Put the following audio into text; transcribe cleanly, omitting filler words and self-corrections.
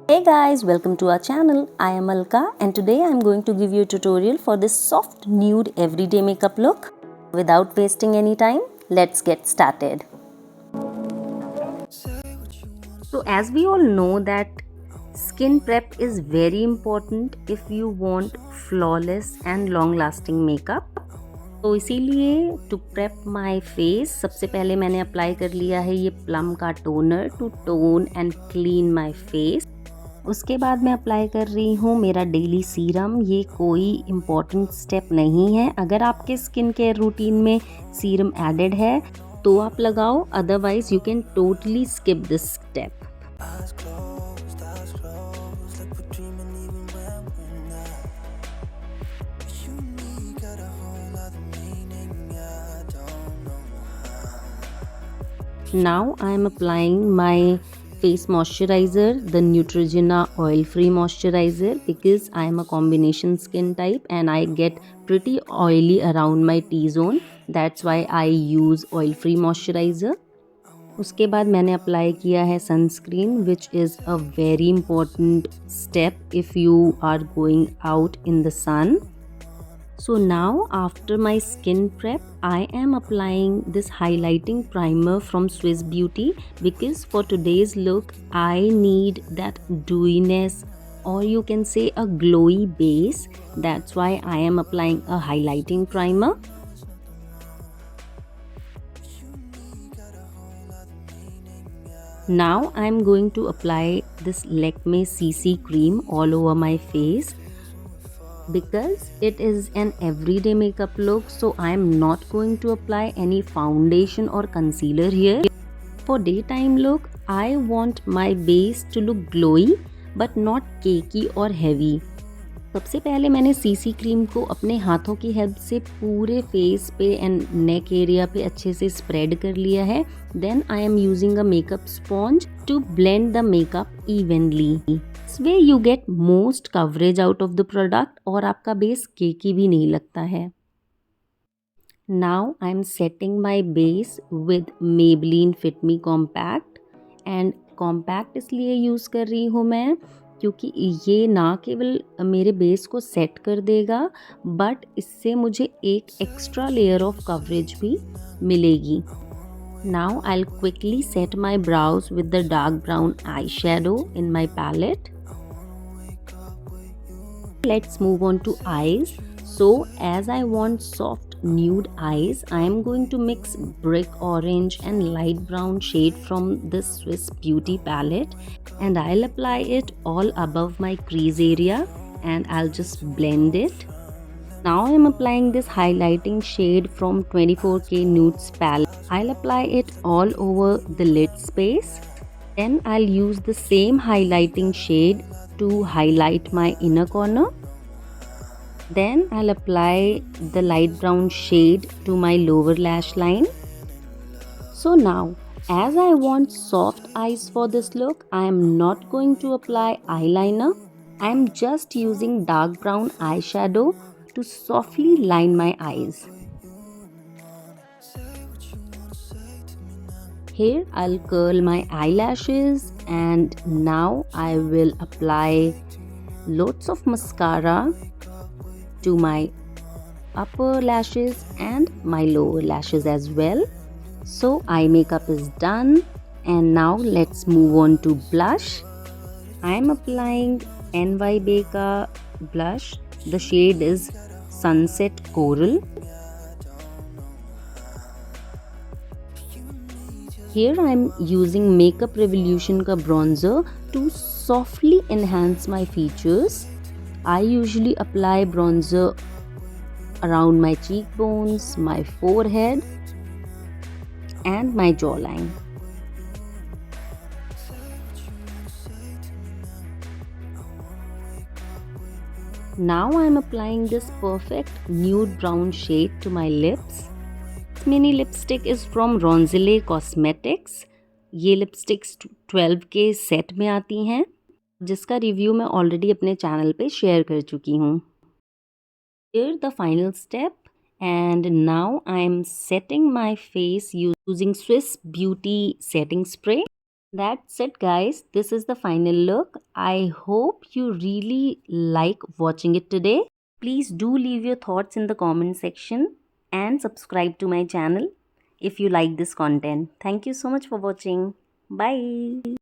Hey guys, welcome to our channel. I am Alka and today I am going to give you a tutorial for this soft nude everyday makeup look. Without wasting any time, let's get started. So as we all know that skin prep is very important if you want flawless and long lasting makeup. तो इसीलिए to prep my face सबसे पहले मैंने apply कर लिया है ये plum का toner to tone and clean my face. उसके बाद मैं अप्लाई कर रही हूँ मेरा डेली सीरम। ये कोई इम्पॉर्टेंट स्टेप नहीं है, अगर आपके स्किन केयर रूटीन में सीरम एडेड है तो आप लगाओ, otherwise you can totally skip this step. Now I am applying my face moisturizer, the Neutrogena oil free moisturizer, because I am a combination skin type and I get pretty oily around my T-zone. That's why I use oil free moisturizer. उसके बाद मैंने apply किया है sunscreen, which is a very important step if you are going out in the sun. So now after my skin prep, I am applying this highlighting primer from Swiss Beauty because for today's look I need that dewiness, or you can say a glowy base. That's why I am applying a highlighting primer. Now I am going to apply this Lakme CC cream all over my face. Because it is an everyday makeup look, so I am not going to apply any foundation or concealer here. For daytime look, I want my base to look glowy but not cakey or heavy. सबसे पहले मैंने CC cream को अपने हाथों की help से पूरे face पे एंड नेक एरिया पे अच्छे से स्प्रेड कर लिया है. Then I am using a makeup sponge to blend the makeup evenly. This way you get most coverage out of the product और आपका बेस केकी भी नहीं लगता है. Now I am setting my base with Maybelline Fit Me compact. And compact इसलिए use कर रही हूँ मैं क्योंकि ये ना केवल मेरे बेस को सेट कर देगा बट इससे मुझे एक एक्स्ट्रा लेयर ऑफ कवरेज भी मिलेगी. Now I will quickly set my brows with the dark brown eye shadow in my palette. Let's move on to eyes. So as I want soft nude eyes, I am going to mix brick orange and light brown shade from this Swiss Beauty palette, and I'll apply it all above my crease area and I'll just blend it. Now I'm applying this highlighting shade from 24K Nudes palette. I'll apply it all over the lid space. Then I'll use the same highlighting shade to highlight my inner corner. Then I'll apply the light brown shade to my lower lash line. So now, as I want soft eyes for this look, I am not going to apply eyeliner. I am just using dark brown eyeshadow to softly line my eyes. Here I'll curl my eyelashes, and now I will apply lots of mascara to my upper lashes and my lower lashes as well. So eye makeup is done, and now let's move on to blush. I am applying NY Beka blush. The shade is Sunset Coral. Here I am using Makeup Revolution का bronzer to softly enhance my features. I usually apply bronzer around my cheekbones, my forehead and my jawline. Now I am applying this perfect nude brown shade to my lips. Mini lipstick is from Ronzile Cosmetics. ये lipsticks 12 के set में आती हैं, जिसका review मैं already अपने channel पे share कर चुकी हूँ. Here the final step, and now I am setting my face using Swiss Beauty setting spray. That's it, guys. This is the final look. I hope you really like watching it today. Please do leave your thoughts in the comment section and subscribe to my channel if you like this content. Thank you so much for watching. Bye.